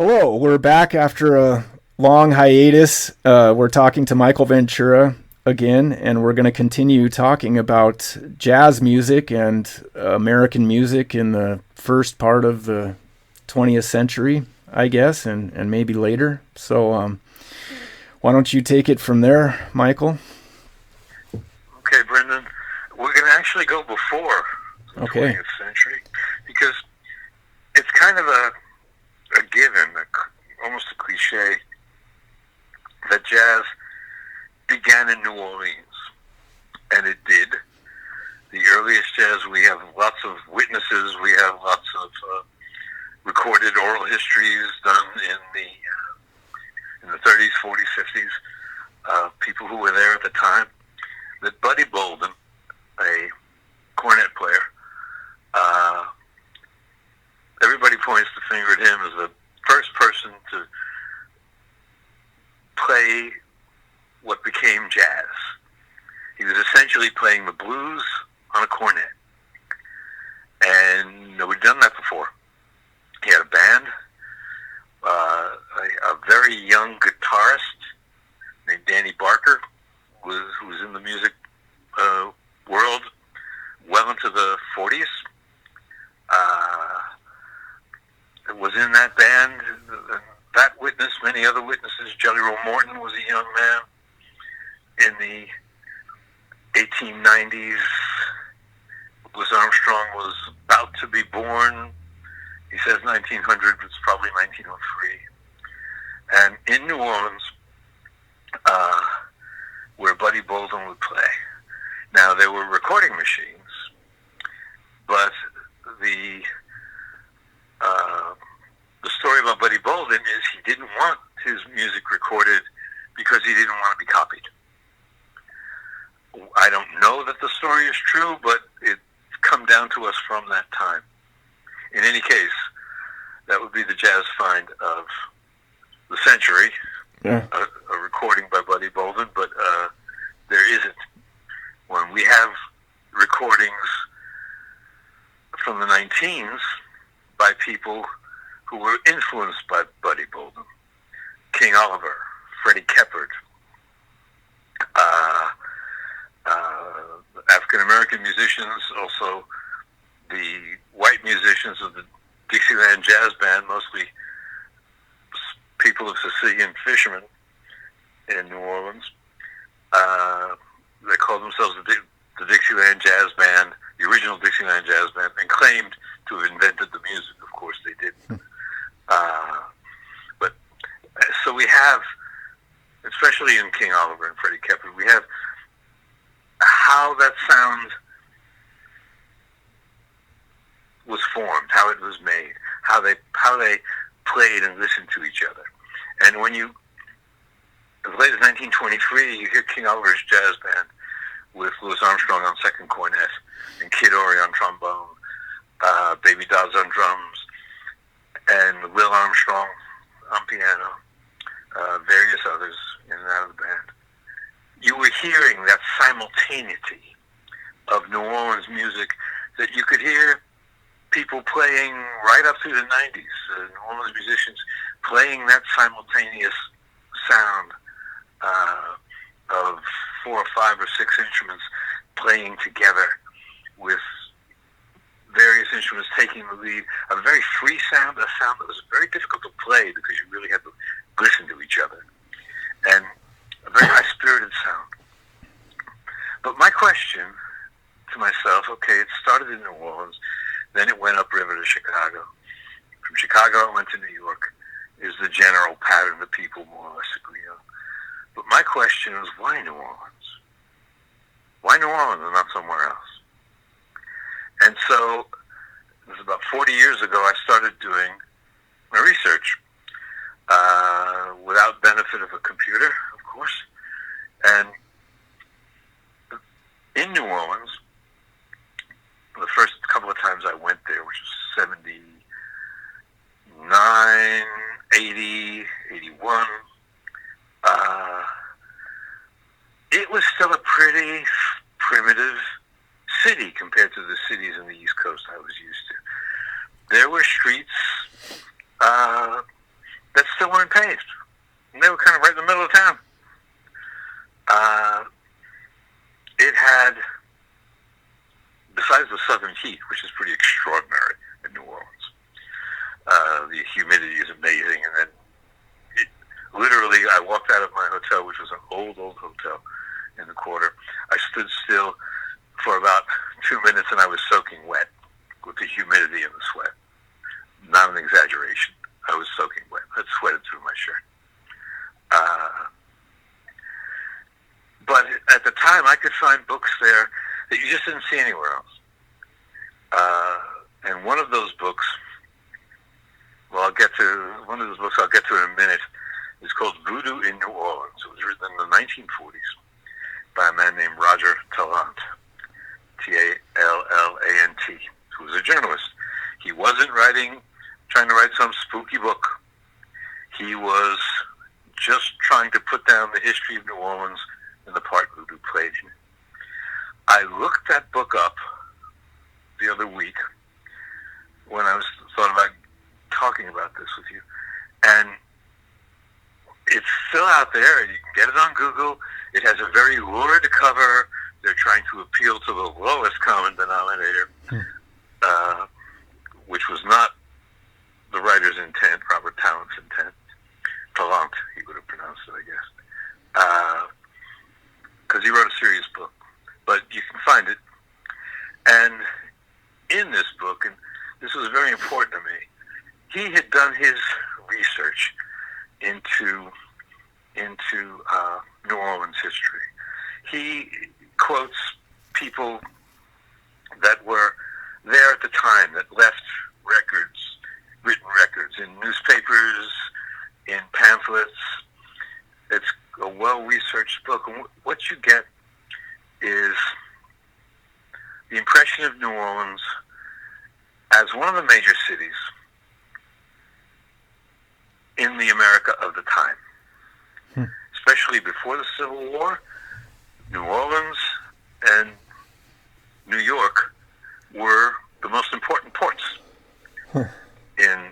Hello, we're back after a long hiatus. We're talking to Michael Ventura again, and we're going to continue talking about jazz music and American music in the first part of the 20th century, I guess, and maybe later. So, why don't you take it from there, Michael? Okay, Brendan, we're going to actually go before the Okay. 20th century because it's kind of a given, almost a cliche, that jazz began in New Orleans, and it did. The earliest jazz, we have lots of witnesses, we have lots of recorded oral histories done in the 30s, 40s, 50s, people who were there at the time, that Buddy Bolden, a cornet player, everybody points the finger at him as the first person to play what became jazz. He was essentially playing the blues on a cornet. And nobody'd done that before. He had a band, a very young guitarist named Danny Barker, who was in the music world well into the 40s. Was in that band. That witness, many other witnesses. Jelly Roll Morton was a young man in the 1890s. Louis Armstrong was about to be born. He says 1900, but it's probably 1903. And in New Orleans, where Buddy Bolden would play. Now, there were recording machines, but the story about Buddy Bolden is he didn't want his music recorded because he didn't want to be copied. I don't know that the story is true, but it's come down to us from that time. In any case, that would be the jazz find of the century, Yeah. a recording by Buddy Bolden, but there isn't one. We have recordings from the 19s by people who were influenced by Buddy Bolden. King Oliver, Freddie Keppard, African-American musicians, also the white musicians of the Dixieland Jazz Band, mostly people of Sicilian fishermen in New Orleans. They called themselves the Dixieland Jazz Band, the original Dixieland Jazz Band, and claimed to have invented the music. Of course, they didn't. But so we have, especially in King Oliver and Freddie Keppard, we have how that sound was formed, how it was made, how they played and listened to each other. And when you, as late as 1923, you hear King Oliver's Jazz Band with Louis Armstrong on second cornet and Kid Ory on trombone, Baby Dodds on drums, and Will Armstrong on piano, various others in and out of the band. You were hearing that simultaneity of New Orleans music that you could hear people playing right up through the 90s. New Orleans musicians playing that simultaneous sound of 4 or 5 or 6 instruments playing together with various instruments taking the lead. A very free sound, a sound that was very difficult to play because you really had to listen to each other. And a very high-spirited sound. But my question to myself, okay, it started in New Orleans, then it went upriver to Chicago. From Chicago it went to New York, is the general pattern that people more or less agree on. But my question is, why New Orleans? Why New Orleans and not somewhere else? And so, it was about 40 years ago, I started doing my research without benefit of a computer, of course. And in New Orleans, the first couple of times I went there, which was 79, 80, 81, it was still a pretty primitive city compared to the cities in the East Coast I was used to. There were streets weren't paved. And they were kind of right in the middle of town. It had, besides the southern heat, which is pretty extraordinary in New Orleans, the humidity is amazing. And then, literally, I walked out of my hotel, which was an old hotel in the quarter. I stood still for about 2 minutes, and I was soaking wet with the humidity and the sweat. Not an exaggeration. I was soaking wet. I sweated through my shirt. But at the time, I could find books there that you just didn't see anywhere else. And one of those books, well, I'll get to in a minute, is called Voodoo in New Orleans. It was written in the 1940s by a man named Roger Tallant, Tallant, who was a journalist. He wasn't trying to write some spooky book. He was just trying to put down the history of New Orleans and the part Voodoo played in it. I looked that book up the other week when I was thought about talking about this with you, and it's still out there. You can get it on Google. It has a very lurid cover. They're trying to appeal to the lowest common denominator, which was not the writer's intent, Robert Tallant's intent. Tallant, he would have pronounced it, I guess. Because he wrote a serious book. But you can find it. And in this book, and this was very important to me, he had done his research into New Orleans history. He quotes people that were there at the time that left written records in newspapers, in pamphlets. It's a well-researched book. And what you get is the impression of New Orleans as one of the major cities in the America of the time. Especially before the Civil War, New Orleans and New York were the most important ports in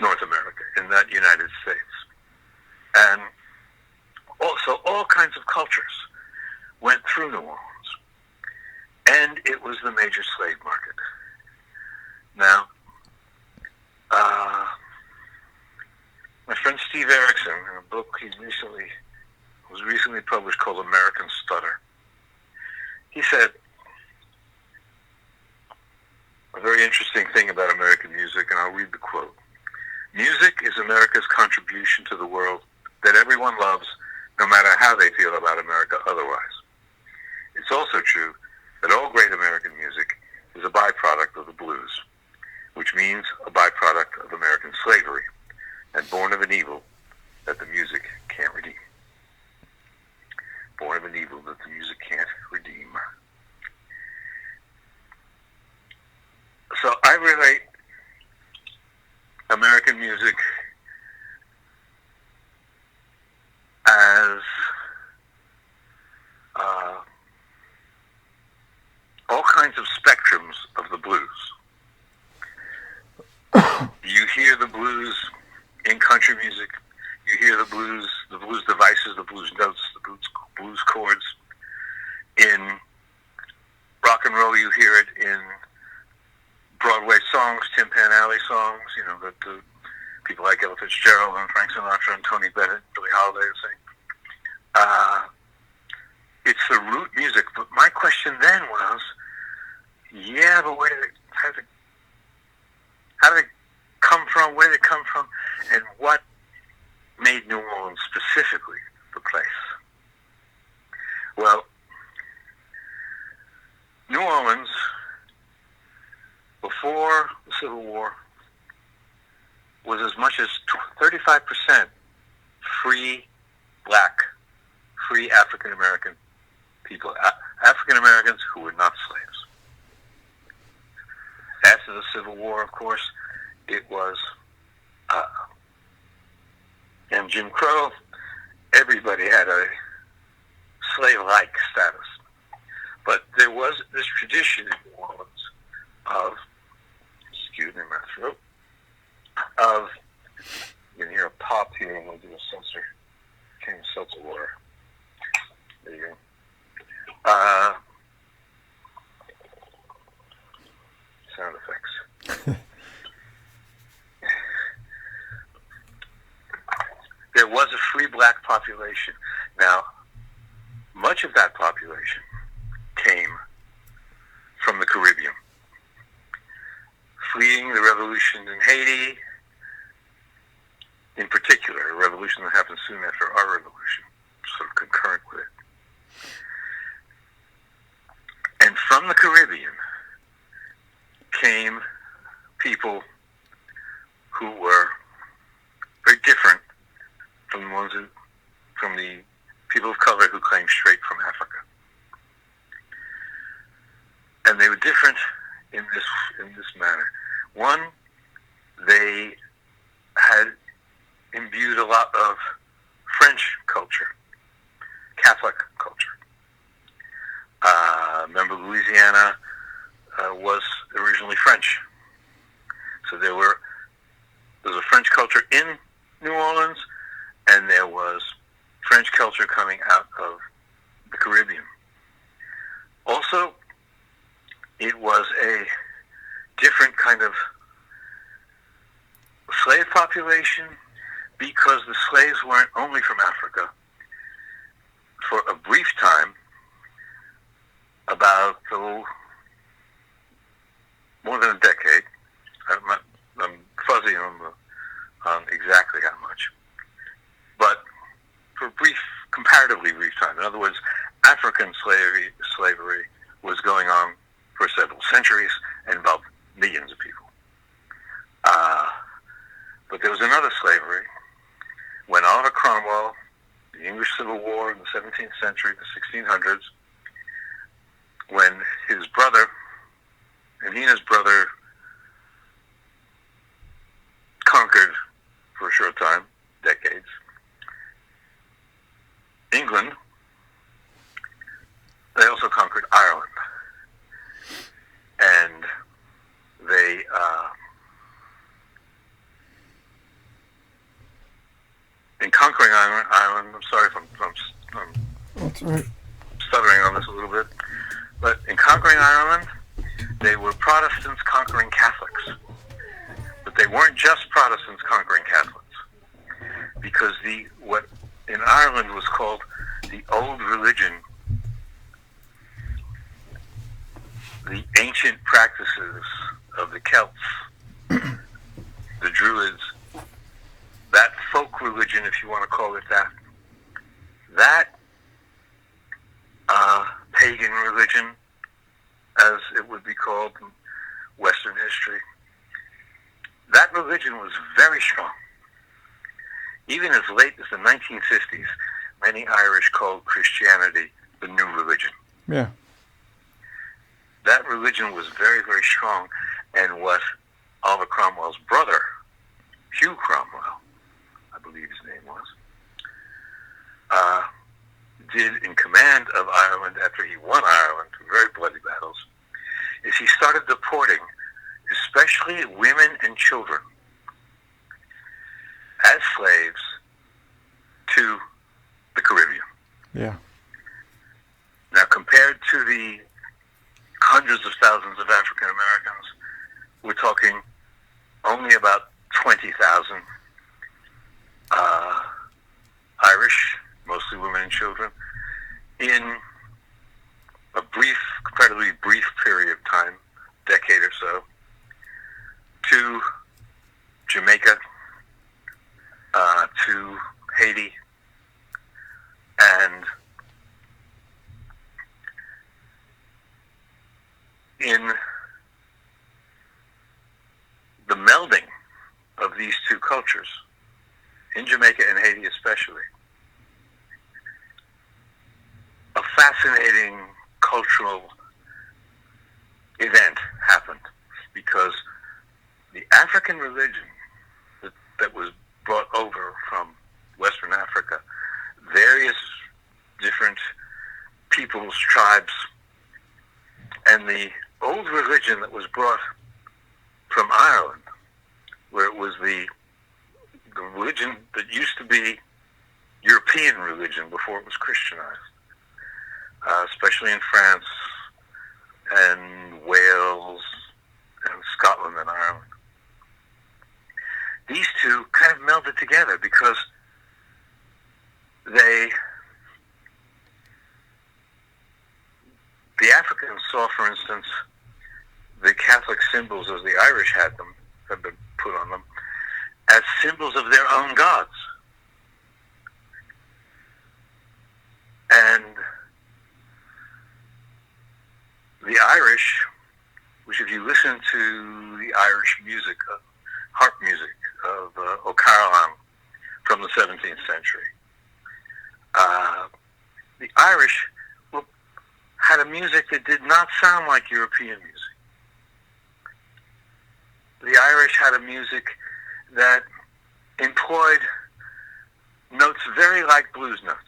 North America, in that United States. And also all kinds of cultures went through New Orleans. And it was the major slave market. Now, my friend Steve Erickson, in a book was recently published called American Stutter, he said a very interesting thing about American music, and I'll read the quote. Music is America's contribution to the world that everyone loves, no matter how they feel about America otherwise. It's also true that all great American music is a byproduct of the blues, which means a byproduct of American slavery, and born of an evil that the music can't redeem. Born of an evil that the music can't redeem. So I relate American music as all kinds of spectrums of the blues. You hear the blues in country music. You hear the blues devices, the blues notes, the blues chords. In rock and roll, you hear it in Broadway songs, Tin Pan Alley songs, that the people like Ella Fitzgerald and Frank Sinatra and Tony Bennett, Billie Holiday sing. It's the root music. But my question then was, but how did it come from? Where did it come from? And what made New Orleans specifically the place? Well, New Orleans, before the Civil War, was as much as 35% free African American people, African Americans who were not slaves. After the Civil War, of course, it was, and Jim Crow, everybody had a slave-like status. But there was this tradition in New Orleans of, excuse me, my throat, of, you can hear a pop here. here. I'm going to do a seltzer water. There you go. Sound effects. There was a free black population. Now, much of that population came from the Caribbean, fleeing the revolution in Haiti, in particular, a revolution that happened soon after our revolution, sort of concurrent with it. And from the Caribbean came people who were very different from the people of color who came straight from Africa. And they were different in this manner. One, they had imbued a lot of French culture, Catholic culture. Remember, Louisiana was originally French. So there was a French culture in New Orleans, and there was French culture coming out of the Caribbean. Also, it was a different kind of slave population because the slaves weren't only from Africa. For a brief time, about more than a decade, I'm fuzzy on exactly how much, but for a comparatively brief time. In other words, African slavery was going on for several centuries and involved millions of people. But there was another slavery when Oliver Cromwell, the English Civil War in the 17th century, the 1600s, when his brother, and he and his brother conquered for a short time, decades, England. They also conquered Ireland. And they in conquering Ireland, I'm sorry if I'm That's right. stuttering on this a little bit, but in conquering Ireland, they were Protestants conquering Catholics. But they weren't just Protestants conquering Catholics, because what in Ireland was called the old religion, the ancient practices of the Celts, the Druids, that folk religion, if you want to call it that, that pagan religion, as it would be called in Western history, that religion was very strong. Even as late as the 1950s, many Irish called Christianity the new religion. Yeah. That religion was very, very strong, and what Oliver Cromwell's brother, Hugh Cromwell, I believe his name was, did in command of Ireland after he won Ireland through very bloody battles, is he started deporting especially women and children as slaves to the Caribbean. Yeah. Now, compared to the hundreds of thousands of African Americans, we're talking only about 20,000 Irish, mostly women and children, in a comparatively brief period of time, decade or so, to Jamaica, to Haiti, and in the melding of these two cultures, in Jamaica and Haiti especially, a fascinating cultural event happened, because the African religion that was brought over from Western Africa, various different peoples, tribes, and the old religion that was brought from Ireland, where it was the religion that used to be European religion before it was Christianized, especially in France and Wales and Scotland and Ireland. These two kind of melded together because the Africans saw, for instance, the Catholic symbols as the Irish had been put on them, as symbols of their own gods. And the Irish, which if you listen to the Irish music, harp music of O'Carolan from the 17th century, the Irish had a music that did not sound like European music. The Irish had a music that employed notes very like blues notes.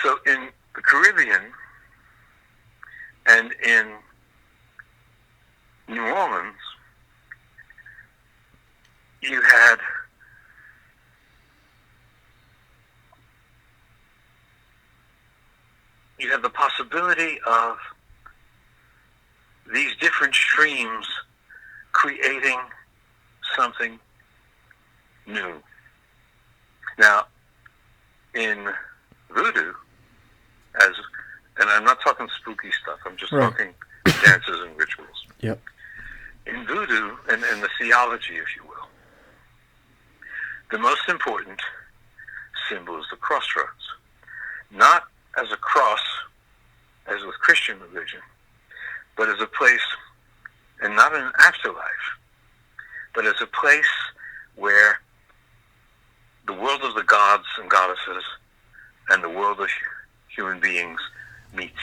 So in the Caribbean and in New Orleans, you had the possibility of these different streams creating something new. Now, in Voodoo, and I'm not talking spooky stuff, I'm just talking dances and rituals. Yep. In Voodoo, and the theology, if you will, the most important symbol is the crossroads. Not as a cross, as with Christian religion, but as a place, and not an afterlife, but as a place where the world of the gods and goddesses and the world of human beings meets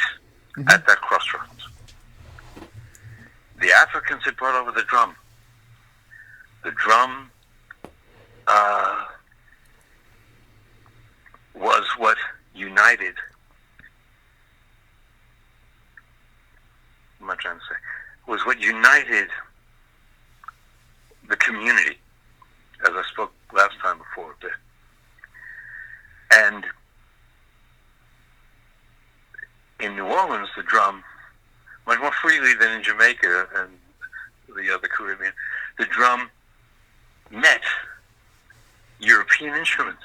at that crossroads. The Africans had brought over the drum. The drum was what united, what am I trying to say? Was what united the community, as I spoke last time before a bit. And in New Orleans, the drum, much more freely than in Jamaica and the other Caribbean, the drum met European instruments.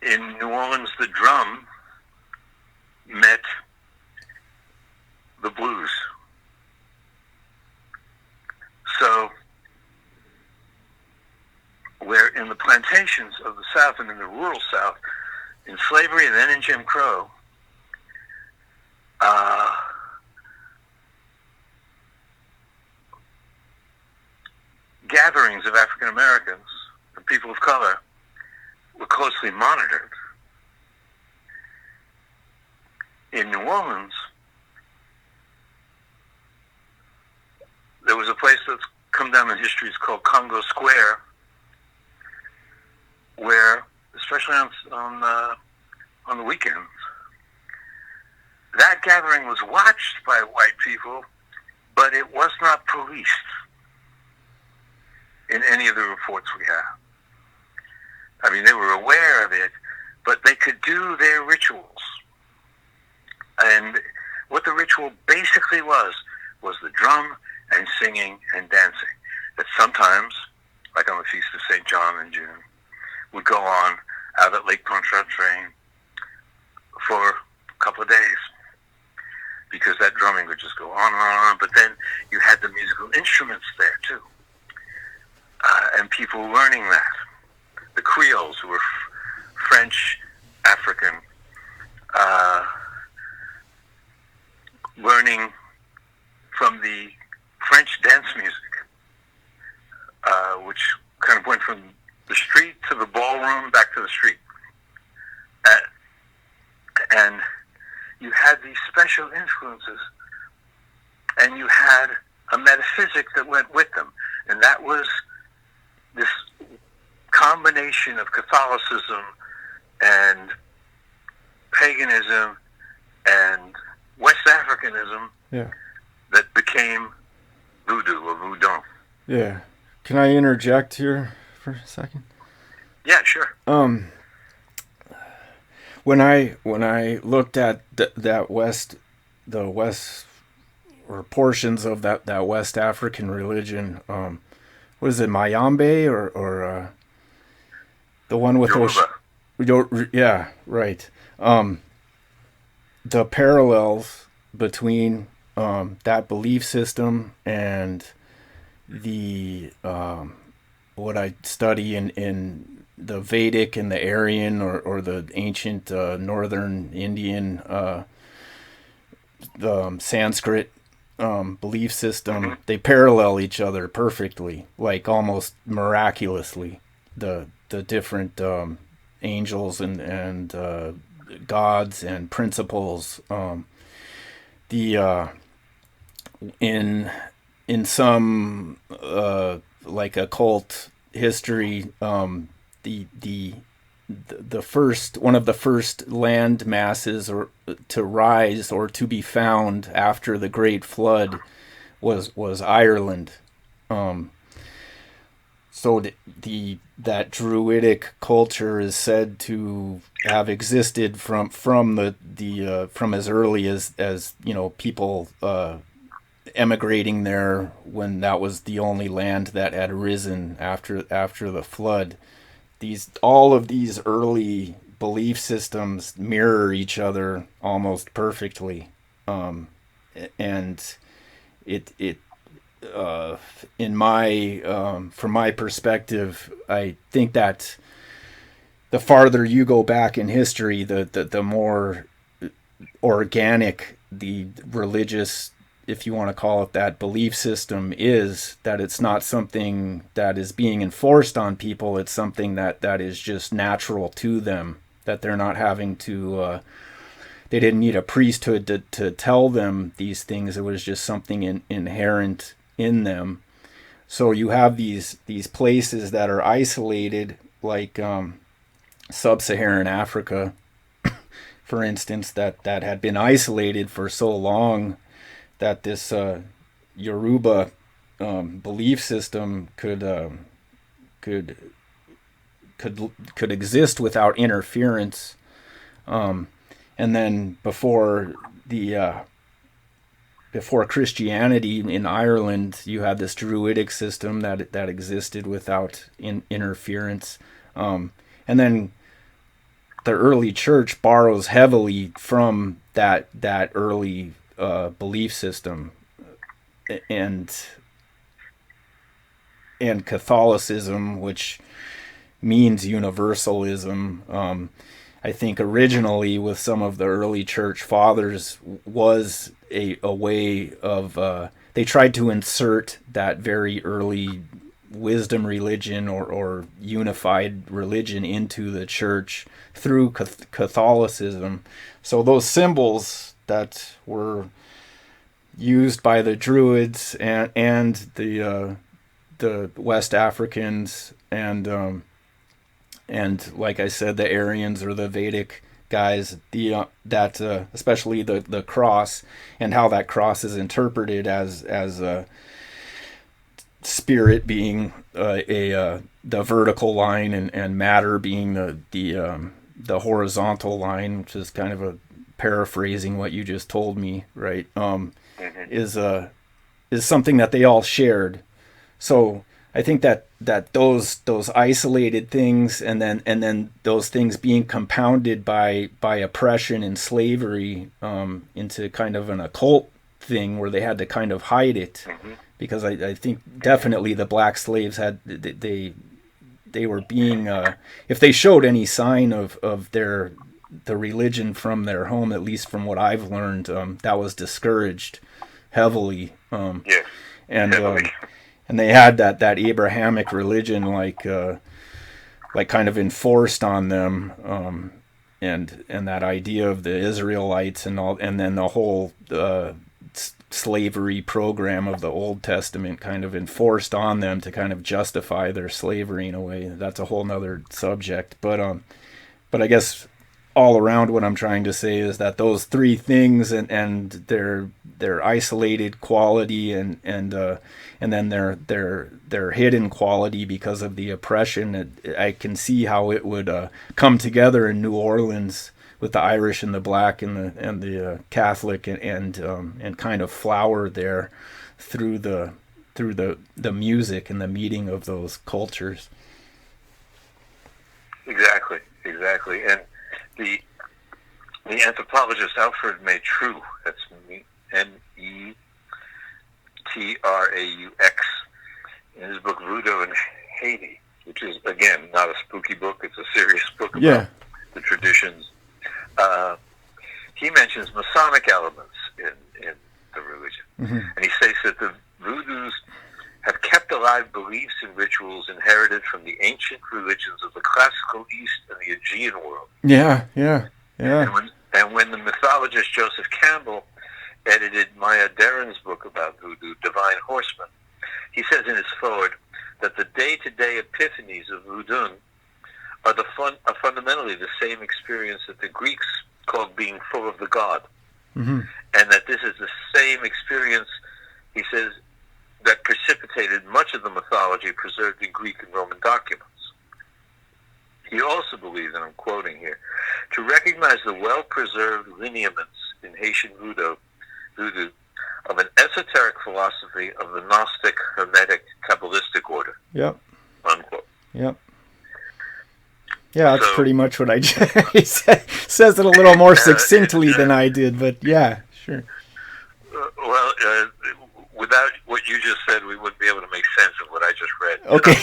In New Orleans, the drum met the blues. So, where in the plantations of the South and in the rural South, in slavery and then in Jim Crow, gatherings of African Americans and people of color were closely monitored. In New Orleans, there was a place that's come down in history, it's called Congo Square, where, especially on the weekends, that gathering was watched by white people, but it was not policed in any of the reports we have. I mean, they were aware of it, but they could do their rituals. And what the ritual basically was the drum and singing and dancing. That sometimes, like on the Feast of St. John in June, would go on out at Lake Pontchartrain for a couple of days, because that drumming would just go on and on. But then you had the musical instruments there too, and people learning that. The Creoles, who were French, African, learning from the French dance music, which kind of went from the street to the ballroom, back to the street. And you had these special influences, and you had a metaphysic that went with them, and that was this combination of Catholicism and paganism and West Africanism that became Yeah. Can I interject here for a second? Yeah, sure. When I looked at the West or portions of that West African religion, was it Mayambe or the one with those? Yoruba. Yeah, right. The parallels between that belief system and the what I study in the Vedic and the Aryan or the ancient northern Indian the Sanskrit belief Mm-hmm. system, they parallel each other perfectly, like almost miraculously. The different angels and gods and principles. The in some like occult history, the first one of the first land masses or to rise or to be found after the Great Flood was Ireland. Um, so that druidic culture is said to have existed from the from as early as people emigrating there when that was the only land that had risen after the flood. These all of these early belief systems mirror each other almost perfectly, and it in my from my perspective, I think that the farther you go back in history, the more organic the religious, if you want to call it that, belief system is. That it's not something that is being enforced on people. It's something that is just natural to them. That they're not having to. They didn't need a priesthood to tell them these things. It was just something inherent in them. So you have these places that are isolated, like sub-Saharan Africa, for instance, that had been isolated for so long that this Yoruba belief system could could exist without interference. And then before Christianity in Ireland, you had this Druidic system that existed without interference. And then the early church borrows heavily from that early belief system, and Catholicism, which means universalism. I think originally with some of the early church fathers was a way of they tried to insert that very early wisdom religion or unified religion into the church through Catholicism. So those symbols that were used by the Druids and the West Africans and like I said, the Aryans or the Vedic guys, that especially the cross and how that cross is interpreted as a spirit being the vertical line and matter being the horizontal line, which is kind of a paraphrasing what you just told me, right? Mm-hmm. Is something that they all shared. So I think that those isolated things and then those things being compounded by oppression and slavery into kind of an occult thing where they had to kind of hide it, Mm-hmm. because I think definitely the black slaves had they were being if they showed any sign of the religion from their home, at least from what I've learned, that was discouraged heavily. Yes, And heavily. and they had that Abrahamic religion like kind of enforced on them, and that idea of the Israelites and all, and then the whole slavery program of the Old Testament kind of enforced on them to kind of justify their slavery in a way. That's a whole nother subject, but I guess all around what I'm trying to say is that those three things and their isolated quality and then their hidden quality because of the oppression, I can see how it would come together in New Orleans with the Irish and the Black and the Catholic and kind of flower there through the music and the meeting of those cultures. Exactly. And the anthropologist Alfred Maitreux, that's Metraux, in his book Voodoo in Haiti, which is, again, not a spooky book, it's a serious book about the traditions. He mentions Masonic elements in the religion. Mm-hmm. And he states that the Voodoos have kept alive beliefs and rituals inherited from the ancient religions of the classical East and the Aegean world. Yeah. And when the mythologist Joseph Campbell edited Maya Deren's book about voodoo, Divine Horsemen, he says in his foreword that the day-to-day epiphanies of voodoo are fundamentally the same experience that the Greeks called being full of the god. Mm-hmm. And that this is the same experience, he says, that precipitated much of the mythology preserved in Greek and Roman documents. He also believes, and I'm quoting here, to recognize the well-preserved lineaments in Haitian voodoo of an esoteric philosophy of the Gnostic, Hermetic, Kabbalistic order. Yep. Unquote. Yep. Yeah, that's pretty much what I just... He says it a little more succinctly than I did, but yeah, sure. Without what you just said, we wouldn't be able to make sense of what I just read. Okay.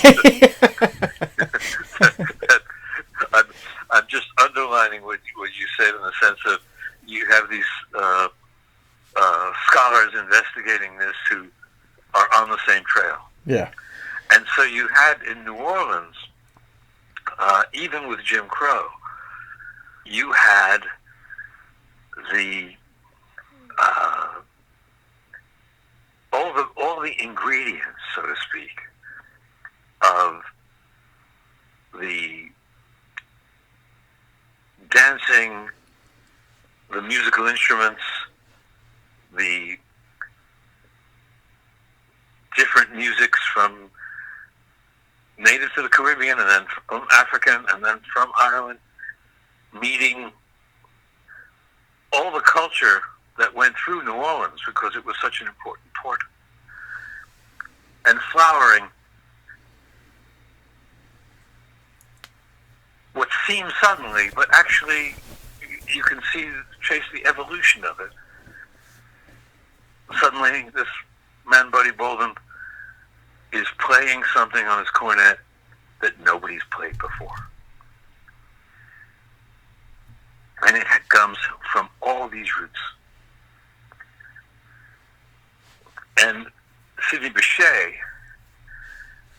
I'm just underlining what you said in the sense of you have these scholars investigating this who are on the same trail. Yeah. And so you had in New Orleans, even with Jim Crow, you had the all the ingredients, so to speak, of the dancing, the musical instruments, the different musics from native to the Caribbean and then from African and then from Ireland, meeting all the culture that went through New Orleans because it was such an important port. And flowering what seemed suddenly, but actually you can trace the evolution of it. Suddenly this man, Buddy Bolden, is playing something on his cornet that nobody's played before. And it comes from all these roots. And Sidney Bechet,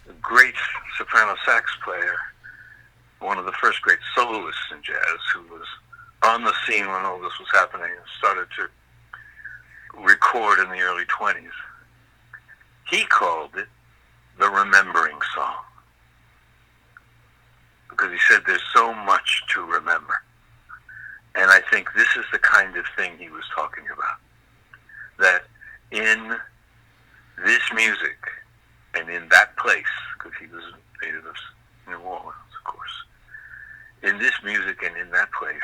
a great soprano sax player, one of the first great soloists in jazz, who was on the scene when all this was happening and started to record in the early 20s, he called it the remembering song. Because he said there's so much to remember. And I think this is the kind of thing he was talking about. That in this music and in that place, because he was a native of New Orleans, of course, in this music and in that place,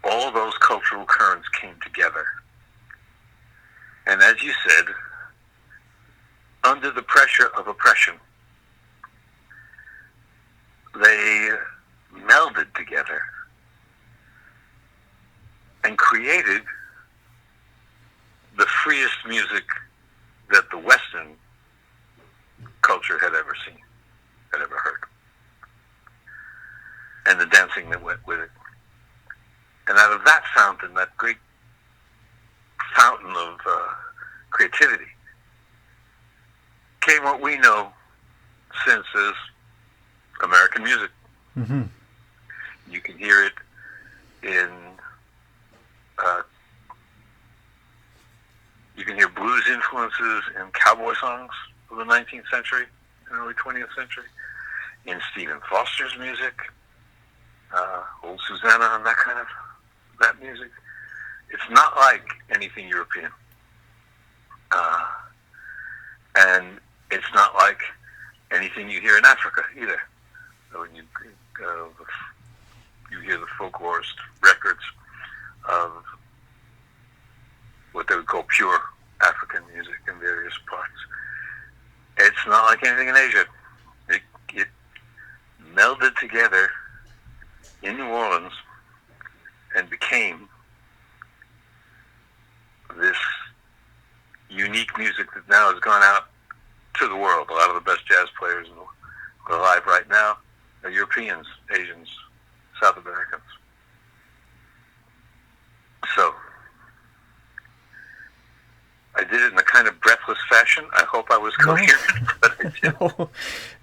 all those cultural currents came together. And as you said, under the pressure of oppression, they melded together and created the freest music that the Western culture had ever seen, had ever heard. And the dancing that went with it. And out of that fountain, that great fountain of creativity, came what we know since as American music. Mm-hmm. You can hear it in, you can hear blues influences in cowboy songs of the 19th century and early 20th century, in Stephen Foster's music, old Susanna and that music. It's not like anything European. And it's not like anything you hear in Africa either. So when you hear the folklorist records of what they would call pure African music in various parts, it's not like anything in Asia. It melded together in New Orleans and became this unique music that now has gone out to the world. A lot of the best jazz players who are alive right now are Europeans, Asians, South Americans. So I did it in a kind of breathless fashion. I hope I was coherent, but I didn't.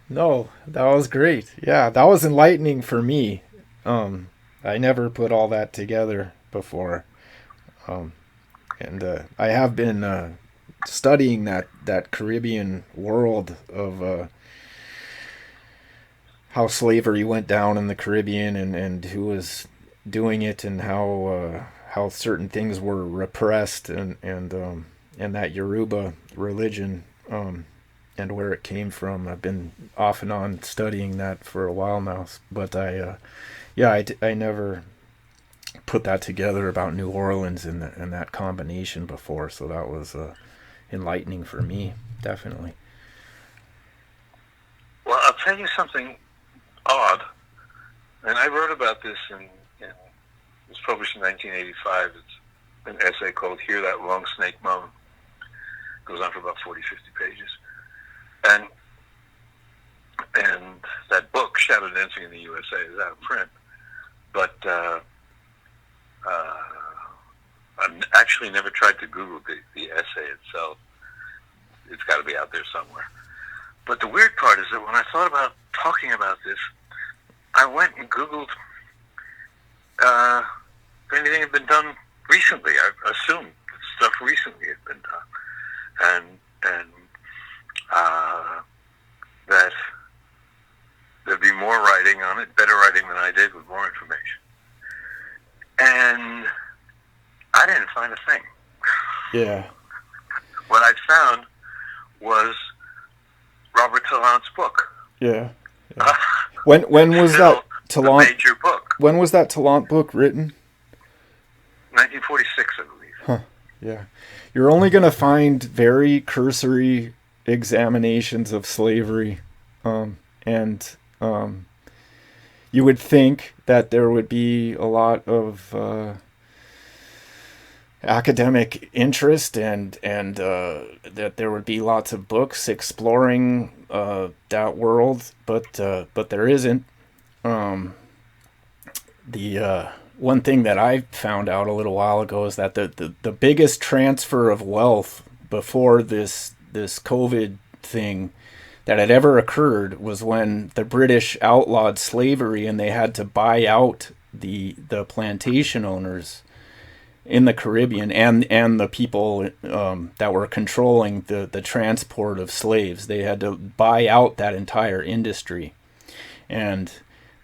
No, that was great. Yeah, that was enlightening for me. I never put all that together before. And I have been studying that Caribbean world of how slavery went down in the Caribbean and who was doing it and how certain things were repressed and that Yoruba religion and where it came from. I've been off and on studying that for a while now, but I never put that together about New Orleans and that combination before, so that was enlightening for me, definitely. Well, I'll tell you something odd, and I wrote about this it was published in 1985. It's an essay called "Hear That Long Snake Moan." It goes on for about 40, 50 pages. And that book, Shadow Dancing in the U.S.A., is out of print. But I've actually never tried to Google the essay itself. It's got to be out there somewhere. But the weird part is that when I thought about talking about this, I went and Googled if anything had been done recently. I assumed stuff recently had been done. And that there'd be more writing on it, better writing than I did with more information. And I didn't find a thing. Yeah. What I found was Robert Tallant's book. Yeah. When was that Tallant major book? When was that Tallant book written? 1946, I believe. Huh. Yeah. You're only going to find very cursory examinations of slavery, and you would think that there would be a lot of academic interest and that there would be lots of books exploring that world, but there isn't. The one thing that I found out a little while ago is that the biggest transfer of wealth before this COVID thing that had ever occurred was when the British outlawed slavery and they had to buy out the plantation owners in the Caribbean and the people that were controlling the transport of slaves. They had to buy out that entire industry, and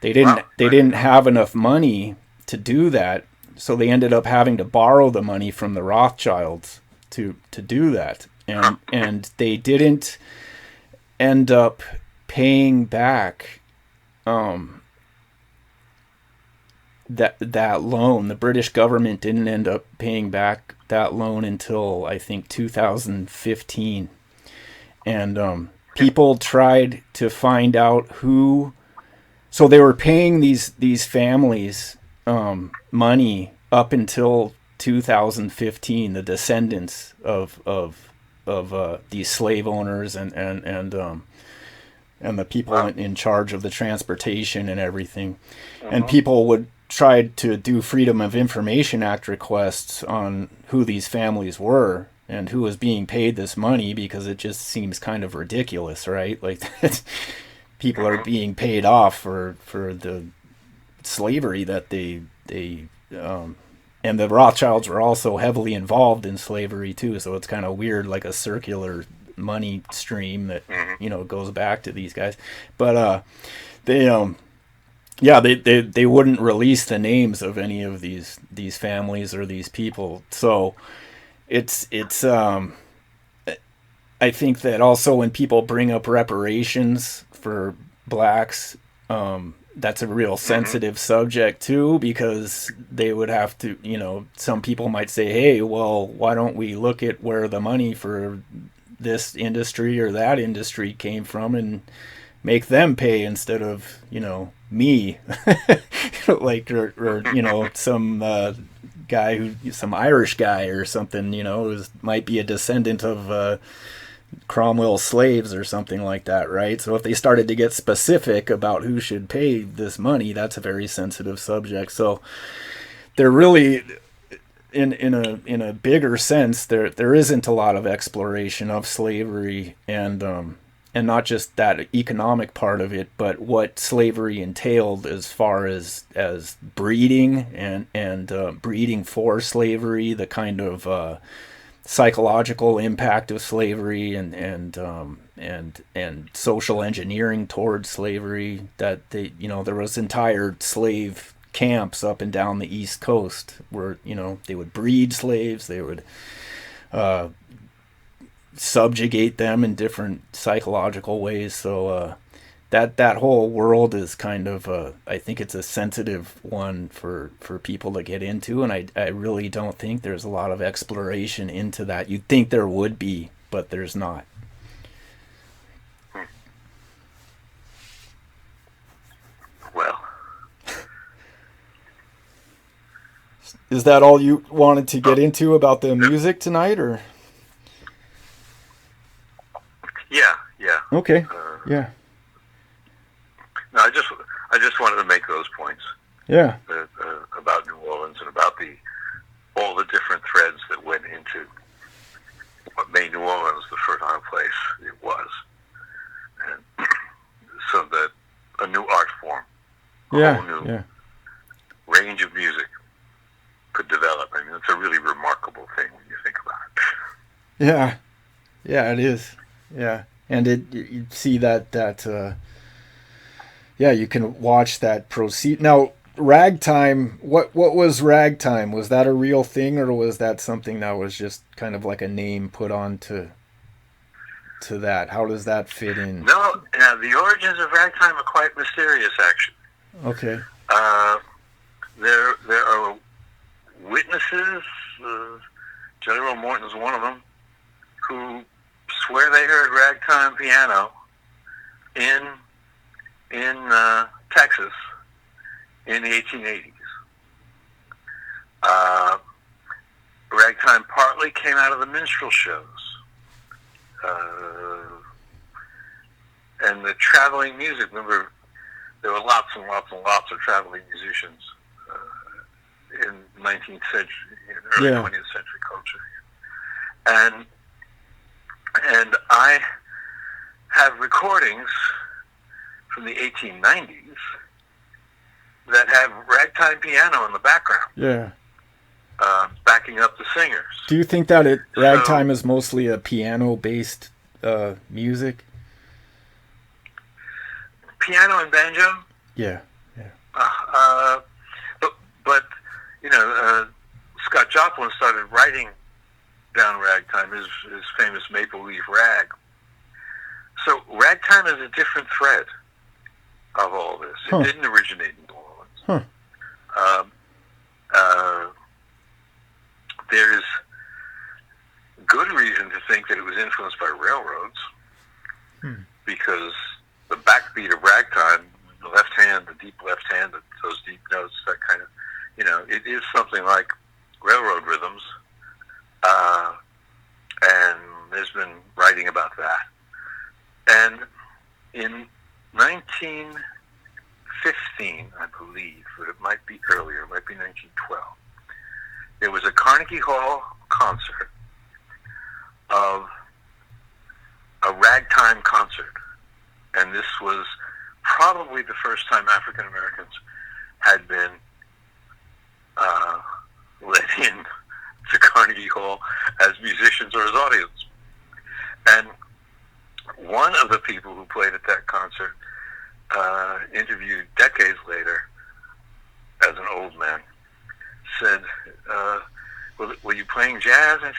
they didn't have enough money to do that, so they ended up having to borrow the money from the Rothschilds to do that, and they didn't end up paying back that loan. The British government didn't end up paying back that loan until I think 2015, and people tried to find out who. So they were paying these families money up until 2015. The descendants of these slave owners and the people in charge of the transportation and everything, and people would try to do Freedom of Information Act requests on who these families were and who was being paid this money, because it just seems kind of ridiculous, right? Like people are being paid off for the slavery that they and the Rothschilds were also heavily involved in slavery too, so it's kind of weird, like a circular money stream that goes back to these guys. But Yeah, they wouldn't release the names of any of these families or these people. So it's I think that also when people bring up reparations for blacks, that's a real Mm-hmm. sensitive subject too, because they would have to, some people might say, hey, well, why don't we look at where the money for this industry or that industry came from and make them pay instead of, me, like, or some guy some Irish guy or something, might be a descendant of Cromwell slaves or something like that, right? So if they started to get specific about who should pay this money, that's a very sensitive subject. So they're really in a bigger sense, there isn't a lot of exploration of slavery and not just that economic part of it, but what slavery entailed as far as breeding and breeding for slavery, the kind of psychological impact of slavery and social engineering towards slavery. That there was entire slave camps up and down the East Coast where they would breed slaves, they would subjugate them in different psychological ways. So that whole world is kind of I think it's a sensitive one for people to get into, and I really don't think there's a lot of exploration into that. You'd think there would be, but there's not. Well, Is that all you wanted to get into about the music tonight, or? yeah, yeah. Okay. Yeah. No, I just wanted to make those points Yeah. about New Orleans and about all the different threads that went into what made New Orleans the fertile place it was, and so that a new art form, a Yeah. whole new Yeah. range of music could develop. I mean, it's a really remarkable thing when you think about it. Yeah. Yeah. It is. Yeah. And you see that yeah, you can watch that proceed. Now, Ragtime, what was Ragtime? Was that a real thing, or was that something that was just kind of like a name put on to that? How does that fit in? No, the origins of ragtime are quite mysterious, actually. Okay. Uh, there are witnesses, General Morton's one of them, who swear they heard ragtime piano in Texas in the 1880s. Ragtime partly came out of the minstrel shows. And the traveling music. Remember, there were lots and lots and lots of traveling musicians in 19th century, early Yeah. 20th century culture. And I have recordings from the 1890s that have ragtime piano in the background, Yeah. backing up the singers. Do you think that ragtime So, is mostly a piano-based music? piano and banjo. Yeah. Yeah. Uh, but Scott Joplin started writing down ragtime, his famous Maple Leaf Rag. So ragtime is a different thread of all this. Huh. It didn't originate in New Orleans. Huh. There's good reason to think that it was influenced by railroads, because the backbeat of ragtime, the left hand, the deep left hand, those deep notes, that kind of, it is something like railroad rhythms, and there's been writing about that. And in 1915, I believe, but it might be earlier, it might be 1912, there was a Carnegie Hall concert of a ragtime concert. And this was probably the first time African Americans had been let in to Carnegie Hall as musicians or as audience. And one of the people who played at that concert interviewed decades later as an old man, said, were you playing jazz? I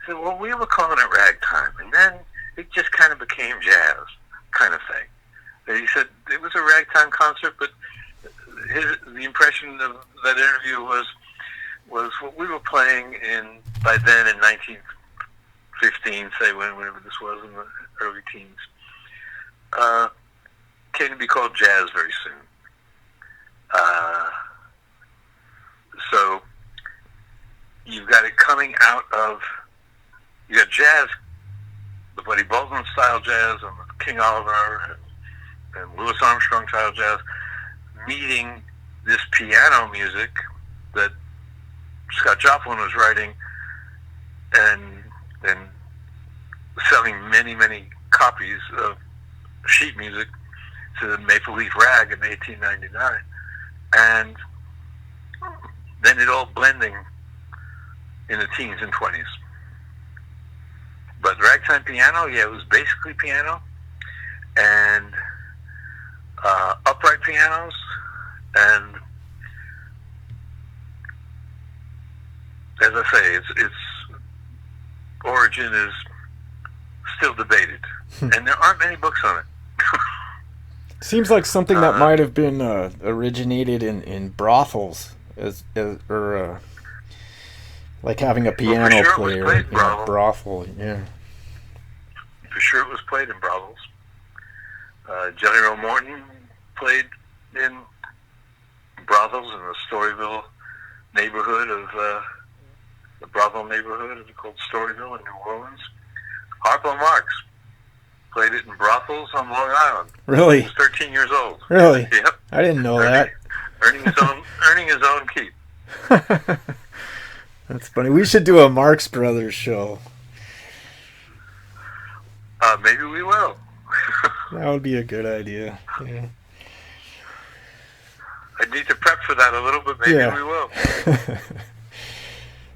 said, well, we were calling it ragtime, and then it just kind of became jazz kind of thing. And he said it was a ragtime concert, but the impression of that interview was what we were playing by then in 1915, say whenever this was in the early teens, came to be called jazz very soon. So you've got it coming out of, you got jazz, the Buddy Bolden style jazz and the King Oliver and Louis Armstrong style jazz, meeting this piano music that Scott Joplin was writing and selling many, many copies of sheet music to the Maple Leaf Rag in 1899. And then it all blending in the teens and 20s. But ragtime piano, yeah, it was basically piano and upright pianos, and as I say, its origin is still debated, and there aren't many books on it. Seems like something that might have been originated in brothels, or like having a piano player in a brothel. Yeah, for sure it was played in brothels. Jelly Roll Morton played in brothels in the Storyville neighborhood of the brothel neighborhood called Storyville in New Orleans. Harpo Marx played it in brothels on Long Island. Really? He was 13 years old. Really? Yep. I didn't know that. Earning his own keep. That's funny. We should do a Marx Brothers show. Maybe we will. That would be a good idea. Yeah. I need to prep for that a little bit. Maybe we will.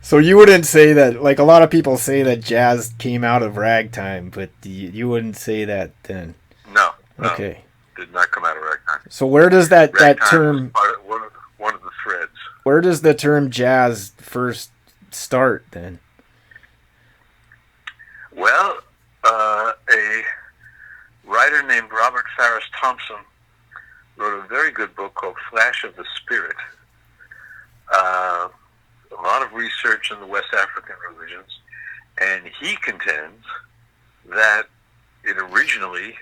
So you wouldn't say that, like a lot of people say that jazz came out of ragtime, but you wouldn't say that then? No. Okay. Did not come out of ragtime. So where does that term... One of the threads. Where does the term jazz first start then? Well, a writer named Robert Farris Thompson wrote a very good book called Flash of the Spirit. A lot of research in the West African religions, and he contends that it originally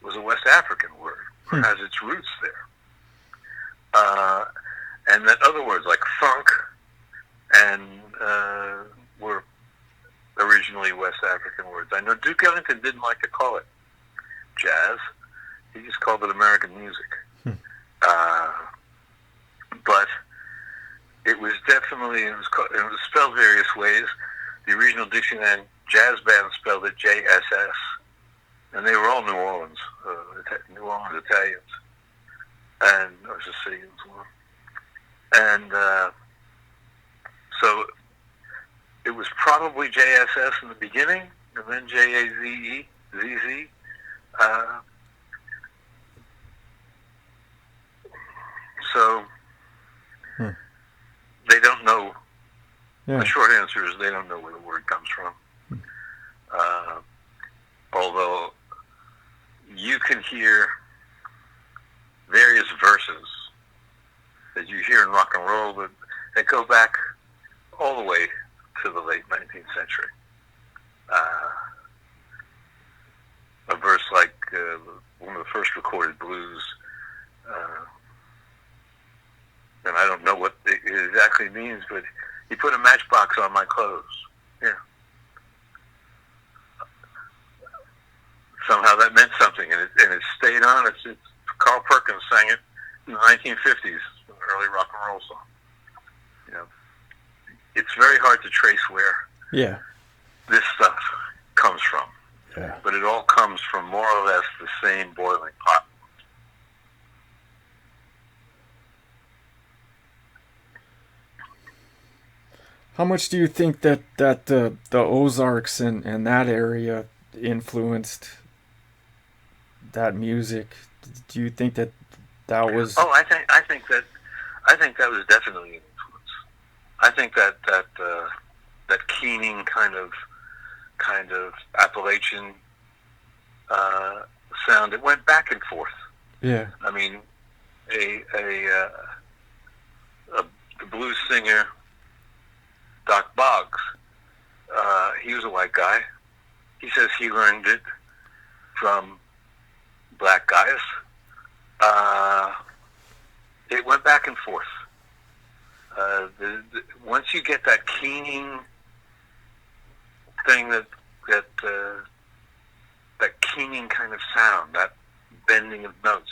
was a West African word, or has its roots there. And that other words like funk and were originally West African words. I know Duke Ellington didn't like to call it jazz. He just called it American music. But it was definitely, it was spelled various ways. The original Dixieland jazz band spelled it JSS, and they were all New Orleans Italians, and or Sicilians. And so it was probably JSS in the beginning, and then JAZE, ZZ. So they don't know. Yeah. The short answer is they don't know where the word comes from. Although you can hear various verses that you hear in rock and roll that go back all the way to the late 19th century. A verse like one of the first recorded blues, and I don't know what it exactly means, but he put a matchbox on my clothes. Yeah. Somehow that meant something, and it stayed on. It's Carl Perkins sang it in the 1950s, an early rock and roll song. You know, it's very hard to trace where this stuff comes from. Yeah. But it all comes from more or less the same boiling pot. How much do you think that the Ozarks and that area influenced that music? Do you think that was? Oh, I think that was definitely an influence. I think that keening kind of Appalachian sound. It went back and forth. Yeah. I mean, the blues singer Doc Boggs. He was a white guy. He says he learned it from black guys. It went back and forth. Once you get that keening thing, that keening kind of sound, that bending of notes,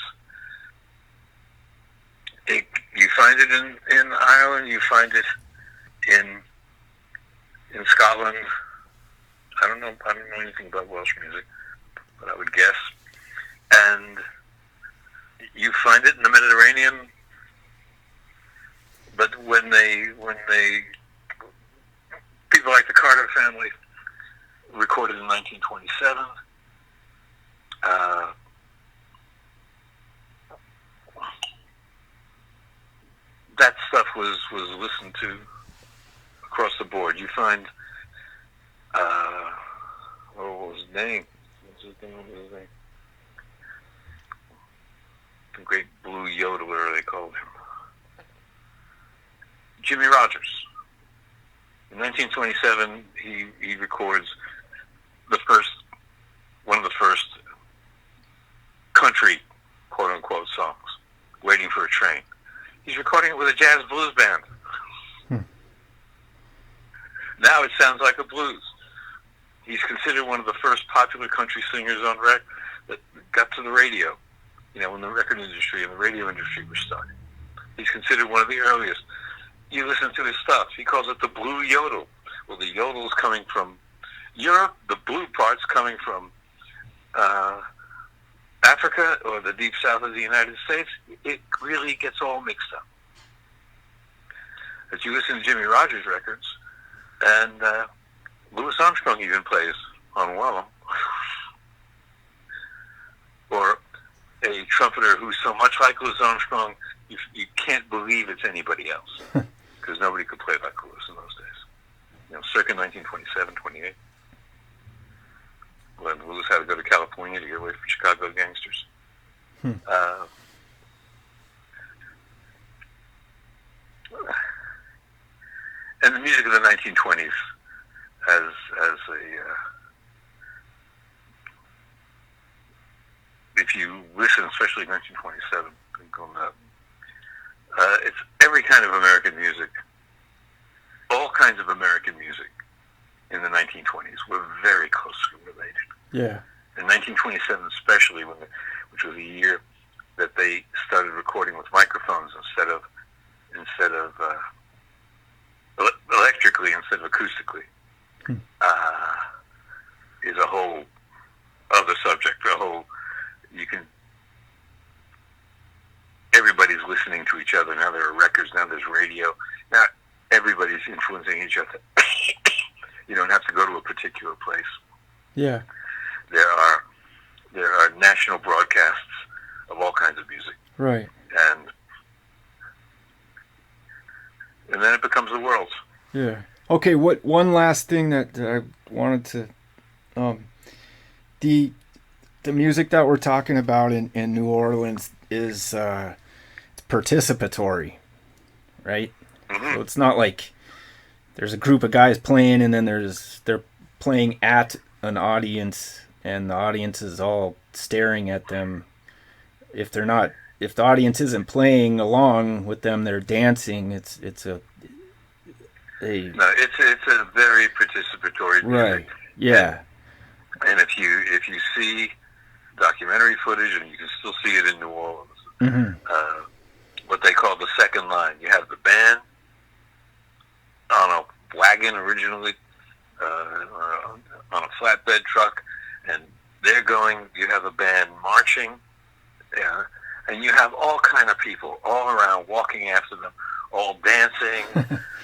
you find it in Ireland. You find it in Scotland. I don't know anything about Welsh music, but I would guess. And you find it in the Mediterranean. But when people like the Carter family recorded in 1927, that stuff was listened to across the board. You find, what was his name? The great Blue Yodeler, they called him. Jimmy Rogers. In 1927, he records one of the first country, quote unquote, songs, "Waiting for a Train." He's recording it with a jazz blues band. Now it sounds like a blues. He's considered one of the first popular country singers on record that got to the radio. When the record industry and the radio industry were starting. He's considered one of the earliest. You listen to his stuff. He calls it the Blue Yodel. Well, the yodel's coming from Europe, the blue part's coming from Africa or the deep south of the United States. It really gets all mixed up. As you listen to Jimmy Rogers records, and Louis Armstrong even plays on one of them, or a trumpeter who's so much like Louis Armstrong, you can't believe it's anybody else, because nobody could play like Louis in those days. Circa 1927, 28, when Louis had to go to California to get away from Chicago gangsters. And the music of the 1920s as if you listen, especially 1927, it's every kind of American music. All kinds of American music in the 1920s were very closely related. Yeah. In 1927 especially, which was a year that they started recording with microphones instead of electrically instead of acoustically, is a whole other subject. Everybody's listening to each other. Now there are records, now there's radio. Now everybody's influencing each other. You don't have to go to a particular place. Yeah. There are national broadcasts of all kinds of music. Right. And then it becomes the world. Yeah. Okay, one last thing that I wanted to the music that we're talking about in New Orleans is it's participatory, right? Mm-hmm. So it's not like there's a group of guys playing and then they're playing at an audience and the audience is all staring at them. If the audience isn't playing along with them, they're dancing. It's a very participatory music. Right. Yeah. And if you see documentary footage, and you can still see it in New Orleans, mm-hmm. What they call the second line. You have the band on a wagon originally, on a flatbed truck, and they're going. You have a band marching, yeah, and you have all kind of people all around walking after them, all dancing,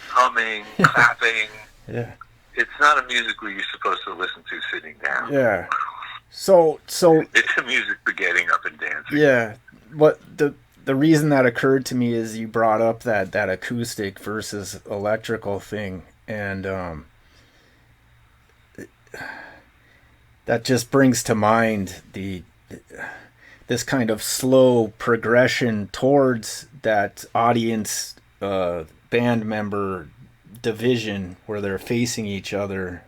humming, clapping. Yeah. It's not a music where you're supposed to listen to sitting down. Yeah. So It's a music for getting up and dancing. yeah. What the reason that occurred to me is you brought up that acoustic versus electrical thing, and that just brings to mind this kind of slow progression towards that audience band member division where they're facing each other.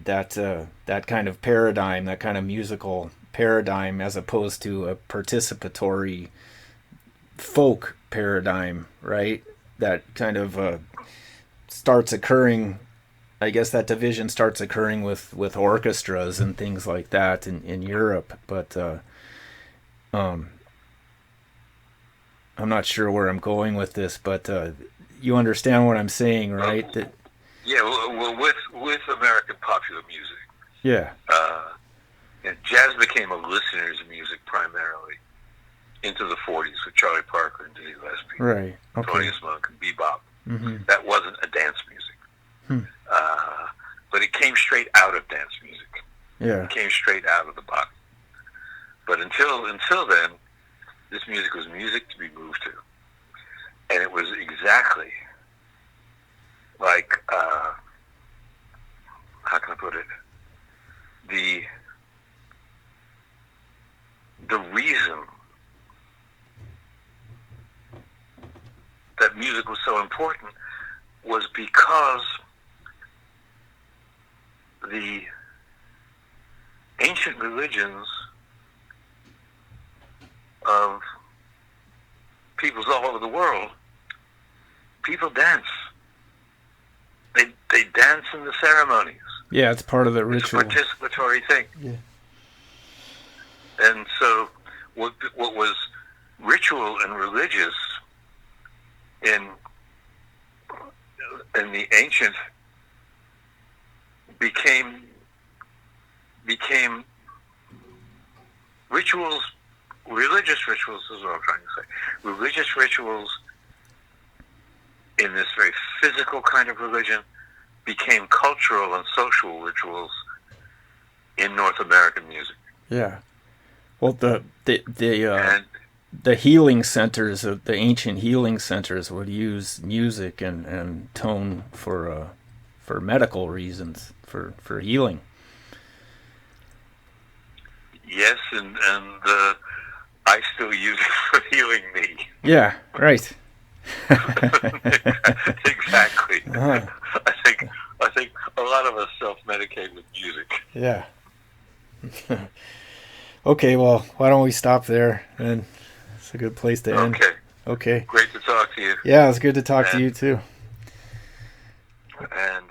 That kind of paradigm, that kind of musical paradigm, as opposed to a participatory folk paradigm, right? That kind of starts occurring. I guess that division starts occurring with orchestras and things like that in Europe, but I'm not sure where I'm going with this, but you understand what I'm saying, right? That Yeah, well, with American popular music, yeah, jazz became a listener's music primarily into the 40s with Charlie Parker and Dizzy Gillespie, right, okay, Thelonious Monk, and bebop. mm-hmm. That wasn't a dance music, Hmm. But it came straight out of dance music. Yeah, It came straight out of the body. But until then, this music was music to be moved to, and it was exactly like how can I put it? The reason that music was so important was because the ancient religions of peoples all over the world, people dance. They dance in the ceremonies. yeah, it's part of the ritual. It's a participatory thing. Yeah. And so what was ritual and religious in the ancient became rituals, religious rituals is what I'm trying to say. Religious rituals in this very physical kind of religion became cultural and social rituals in North American music. Yeah. Well, the healing centers of the ancient healing centers would use music and tone for medical reasons, for healing. Yes, and I still use it for healing me. Yeah, right. Exactly. Uh-huh. I think a lot of us self-medicate with music. Yeah. Okay, well, why don't we stop there? And it's a good place to end. Okay. Okay. Great to talk to you. Yeah, it's good to talk to you too. And